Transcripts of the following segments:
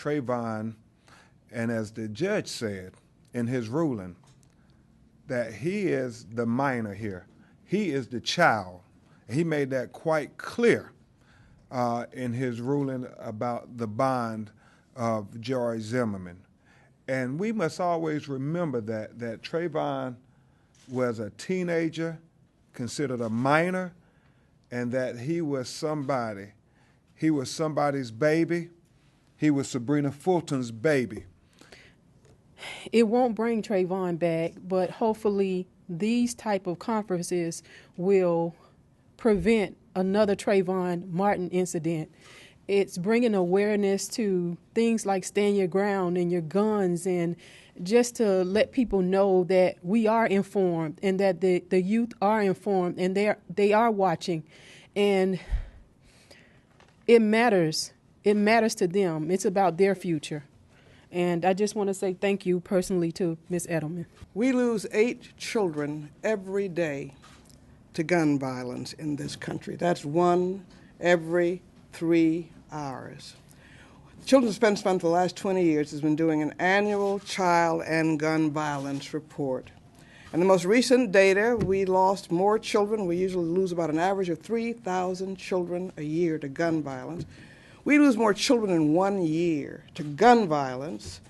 Trayvon, and as the judge said in his ruling, that he is the minor here. He is the child. He made that quite clear in his ruling about the bond of George Zimmerman. And we must always remember that Trayvon was a teenager, considered a minor, and that he was somebody. He was somebody's baby. He was Sabrina Fulton's baby. It won't bring Trayvon back, but hopefully these type of conferences will prevent another Trayvon Martin incident. It's bringing awareness to things like stand your ground and your guns, and just to let people know that we are informed and that the youth are informed and they are watching, and it matters. It matters to them. It's about their future. And I just want to say thank you personally to Ms. Edelman. We lose 8 children every day to gun violence in this country. That's 1 every 3 hours. Children's Defense Fund for the last 20 years has been doing an annual child and gun violence report. And the most recent data, we lost more children. We usually lose about an average of 3,000 children a year to gun violence. We lose more children in 1 year to gun violence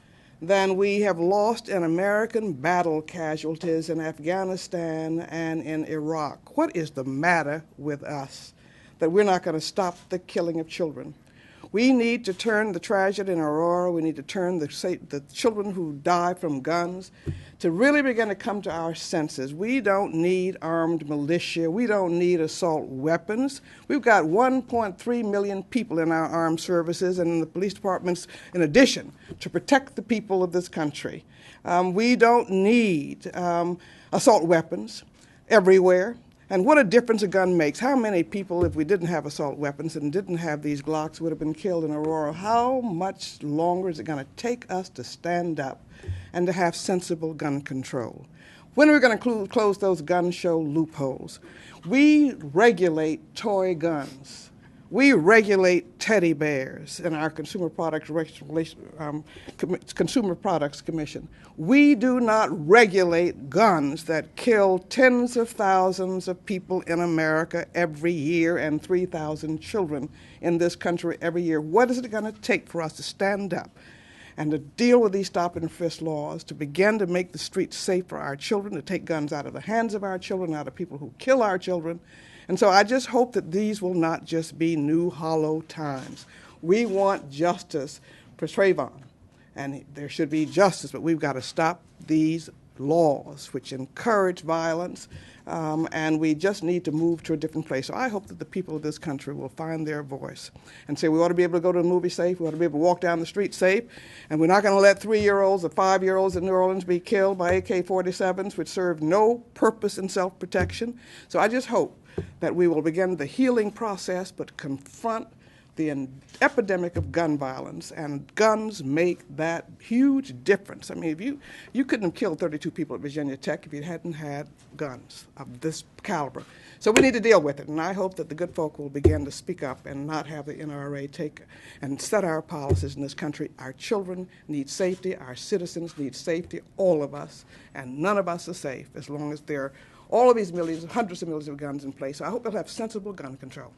than we have lost in American battle casualties in Afghanistan and in Iraq. What is the matter with us that we're not going to stop the killing of children? We need to turn the tragedy in Aurora, we need to turn the children who die from guns to really begin to come to our senses. We don't need armed militia. We don't need assault weapons. We've got 1.3 million people in our armed services and in the police departments in addition to protect the people of this country. We don't need assault weapons everywhere. And what a difference a gun makes. How many people, if we didn't have assault weapons and didn't have these Glocks, would have been killed in Aurora? How much longer is it going to take us to stand up and to have sensible gun control? When are we going to close those gun show loopholes? We regulate toy guns. We regulate teddy bears in our Consumer Products Commission. We do not regulate guns that kill tens of thousands of people in America every year and 3,000 children in this country every year. What is it going to take for us to stand up and to deal with these stop and frisk laws, to begin to make the streets safe for our children, to take guns out of the hands of our children, out of people who kill our children? And so I just hope that these will not just be new hollow times. We want justice for Trayvon, and there should be justice, but we've got to stop these laws which encourage violence, and we just need to move to a different place. So I hope that the people of this country will find their voice and say we ought to be able to go to a movie safe, we ought to be able to walk down the street safe, and we're not going to let 3-year-olds or 5-year-olds in New Orleans be killed by AK-47s, which serve no purpose in self-protection. So I just hope that we will begin the healing process, but confront the epidemic of gun violence, and guns make that huge difference. I mean, if you couldn't have killed 32 people at Virginia Tech if you hadn't had guns of this caliber. So we need to deal with it, and I hope that the good folk will begin to speak up and not have the NRA take and set our policies in this country. Our children need safety, our citizens need safety, all of us, and none of us are safe as long as there are all of these millions, hundreds of millions of guns in place. So I hope they'll have sensible gun control.